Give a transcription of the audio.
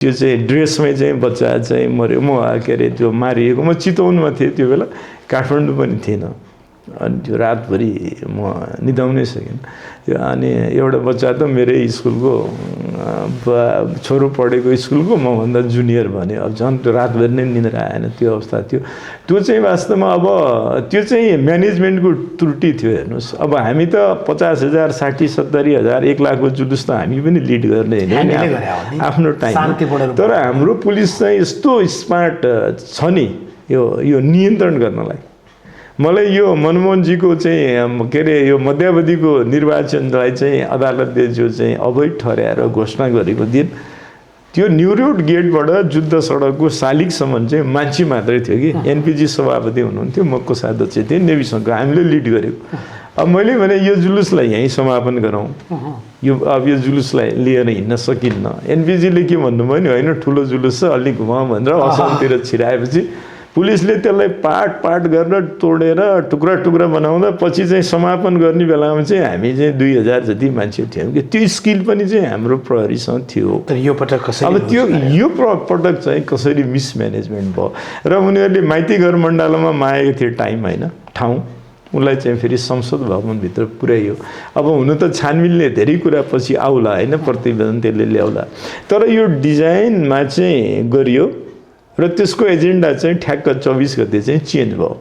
त्यो चाहिँ ड्रेसमै चाहिँ बच्चा चाहिँ मऱ्यो, म के अरे त्यो मारिएको, म चितवनमा थिएँ त्यो बेला, काठमाडौँ पनि थिएन। अनि त्यो रातभरि म निदाउनै सकेन। अनि एउटा बच्चा त मेरै स्कुलको छोरो पढेको स्कुलको मभन्दा जुनियर भने, अब झन् त्यो रातभरि नै निद्रा आएन, त्यो अवस्था थियो। त्यो चाहिँ वास्तवमा अब त्यो चाहिँ म्यानेजमेन्टको त्रुटि थियो। हेर्नुहोस्, अब हामी त 50,000 60 70 हजार 1 लाखको जुलुस त हामी पनि लिड गर्ने होइन आफ्नो टाइम। तर हाम्रो पुलिस चाहिँ यस्तो स्मार्ट छ नि यो नियन्त्रण गर्नलाई। मलाई यो मनमोहनजीको चाहिँ के अरे यो मध्यावधिको निर्वाचनलाई चाहिँ अदालतले जो चाहिँ अवैध ठहर्याएर घोषणा गरेको दिन त्यो न्यू रोड गेटबाट जुद्ध सडकको शालिगसम्म चाहिँ मान्छे मात्रै थियो कि। एनपिजी सभापति हुनुहुन्थ्यो, म कोषाध्यक्ष थिएँ, नेभी सङ्घको हामीले लिड गरेको। अब मैले भने यो जुलुसलाई यहीँ समापन गरौँ, अब यो जुलुसलाई लिएर हिँड्न सकिन्न। एनपिजीले के भन्नुभयो नि, होइन ठुलो जुलुस छ अलिक घुमाउँ भनेर असमतिर छिराएपछि पुलिसले त्यसलाई पाट गरेर तोडेर टुक्रा टुक्रा बनाउँदा पछि चाहिँ समापन गर्ने बेलामा चाहिँ हामी चाहिँ 2000 जति मान्छे थियौँ कि। त्यो स्किल पनि चाहिँ हाम्रो प्रहरीसँग थियो। तर यो पटक कसरी अब त्यो यो पटक चाहिँ कसरी मिसम्यानेजमेन्ट भयो र उनीहरूले माइती घर मण्डलमा मागेको थियो टाइम होइन ठाउँ, उसलाई चाहिँ फेरि संसद भवनभित्र पुर्याइयो। अब हुनु त छानबिनले धेरै कुरा पछि आउला होइन, प्रतिवेदन त्यसले ल्याउला, तर यो डिजाइनमा चाहिँ गरियो र त्यसको एजेन्डा चाहिँ ठ्याक्क 24 गते चाहिँ चेन्ज भयो।